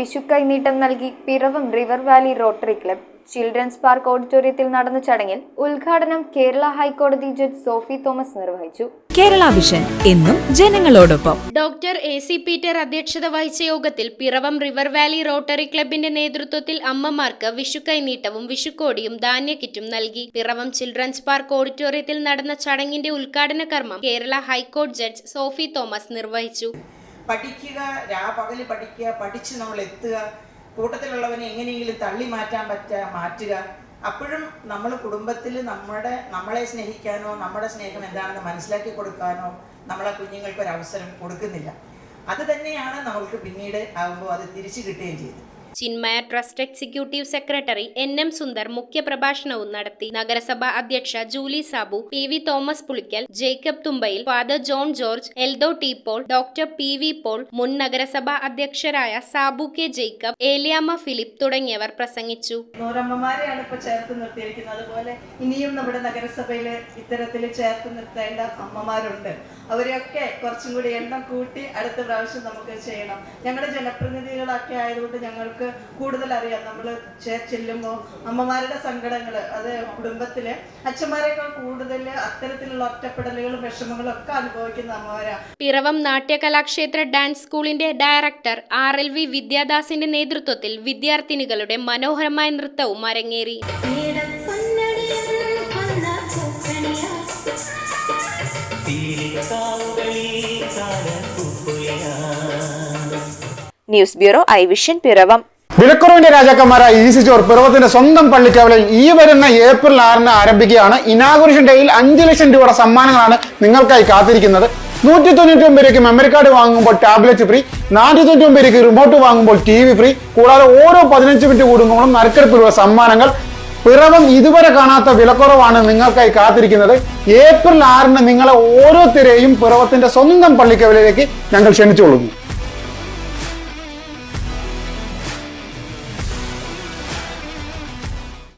വിഷു കൈനീട്ടം നൽകി Piravom river valley rotary club. Children's park ഓഡിറ്റോറിയത്തിൽ നടന്ന ചടങ്ങിൽ ഉദ്ഘാടനം കേരള ഹൈക്കോടതി ജഡ്ജ് സോഫി തോമസ് നിർവഹിച്ചു. കേരള വിഷൻ എന്നും ജനങ്ങളോടൊപ്പം. ഡോക്ടർ AC പീറ്റർ അധ്യക്ഷത വഹിച്ച യോഗത്തിൽ പിറവം റിവർ വാലി റോട്ടറി ക്ലബിന്റെ നേതൃത്വത്തിൽ അമ്മമാർക്ക് വിഷു കൈനീട്ടവും വിഷുക്കോടിയും ധാന്യക്കിറ്റും നൽകി. പിറവം ചിൽഡ്രൻസ് പാർക്ക് ഓഡിറ്റോറിയത്തിൽ നടന്ന ചടങ്ങിന്റെ ഉദ്ഘാടന കർമ്മം കേരള ഹൈക്കോടതി ജഡ്ജ് സോഫി തോമസ് നിർവഹിച്ചു. പഠിക്കുക, രാപകല് പഠിക്കുക, പഠിച്ച് നമ്മൾ എത്തുക, കൂട്ടത്തിലുള്ളവനെ എങ്ങനെയെങ്കിലും തള്ളി മാറ്റുക. അപ്പോഴും നമ്മൾ കുടുംബത്തിൽ നമ്മളെ സ്നേഹിക്കാനോ നമ്മുടെ സ്നേഹം എന്താണെന്ന് മനസ്സിലാക്കി കൊടുക്കാനോ നമ്മളെ കുഞ്ഞുങ്ങൾക്ക് ഒരു അവസരം കൊടുക്കുന്നില്ല. അത് തന്നെയാണ് നമ്മൾക്ക് പിന്നീട് ആകുമ്പോൾ അത് തിരിച്ചു കിട്ടുകയും ചെയ്തു. Chinmaya trust executive secretary NM Sundar മുഖ്യപ്രഭാഷണവും നടത്തി. നഗരസഭാ അധ്യക്ഷ Julie Sabu, PV Thomas Pulickal, Jacob Thumpayil, father John George, Eldho T Paul, doctor PV Paul, മുൻ നഗരസഭാ അധ്യക്ഷരായ Sabu K Jacob, Eliyamma Philip തുടങ്ങിയവർ പ്രസംഗിച്ചു. നൂറമ്മമാരെയാണ് ഇപ്പോൾ ചേർത്ത് നിർത്തിയിരിക്കുന്നത്. അതുപോലെ ഇനിയും നമ്മുടെ നഗരസഭയിൽ ഇത്തരത്തിൽ ചേർത്ത് നിർത്തേണ്ട അമ്മമാരുണ്ട്. അവരെയൊക്കെ കുറച്ചും കൂടി എണ്ണം കൂട്ടി അടുത്ത പ്രാവശ്യം നമുക്ക് ചെയ്യണം. ഞങ്ങളുടെ ജനപ്രതിനിധികളൊക്കെ ആയതുകൊണ്ട് ഞങ്ങൾക്ക് കൂടുതൽ അറിയാം. നമ്മൾ ചെല്ലുമ്പോൾ അമ്മമാരുടെ സങ്കടങ്ങൾ, അത് കുടുംബത്തിലെ അച്ഛന്മാരെക്കാൾ കൂടുതൽ അത്തരത്തിലുള്ള ഒറ്റപ്പെടലുകളും വിഷമങ്ങളും ഒക്കെ അനുഭവിക്കുന്ന അമ്മമാരാണ്. പിറവം നാട്യകലാക്ഷേത്ര ഡാൻസ് സ്കൂളിന്റെ ഡയറക്ടർ RLV വിദ്യാദാസിന്റെ നേതൃത്വത്തിൽ വിദ്യാർത്ഥിനികളുടെ മനോഹരമായ നൃത്തവും അരങ്ങേറി. News bureau ഐവിഷൻ Piravom. വിലക്കുറവിന്റെ രാജാക്കന്മാരായ easy store പിറവത്തിന്റെ സ്വന്തം പള്ളിക്കവലയിൽ ഈ വരുന്ന ഏപ്രിൽ 6-ന് ആരംഭിക്കുകയാണ്. ഇനാഗുറേഷൻ ഡേയിൽ 5 ലക്ഷം രൂപയുടെ സമ്മാനങ്ങളാണ് നിങ്ങൾക്കായി കാത്തിരിക്കുന്നത്. 199 രൂപയ്ക്ക് മെമ്മറി കാർഡ് വാങ്ങുമ്പോൾ ടാബ്ലറ്റ് ഫ്രീ, 499 രൂപയ്ക്ക് റിമോട്ട് വാങ്ങുമ്പോൾ TV ഫ്രീ. കൂടാതെ ഓരോ 15 മിനിറ്റ് കൂടുമ്പോഴും നറുക്കെടുപ്പിലുള്ള സമ്മാനങ്ങൾ. പിറവം ഇതുവരെ കാണാത്ത വിലക്കുറവാണ് നിങ്ങൾക്കായി കാത്തിരിക്കുന്നത്. ഏപ്രിൽ 6-ന് നിങ്ങളെ ഓരോരുത്തരെയും പിറവത്തിന്റെ സ്വന്തം പള്ളിക്കവലയിലേക്ക് ഞങ്ങൾ ക്ഷണിച്ചുകൊള്ളുന്നു.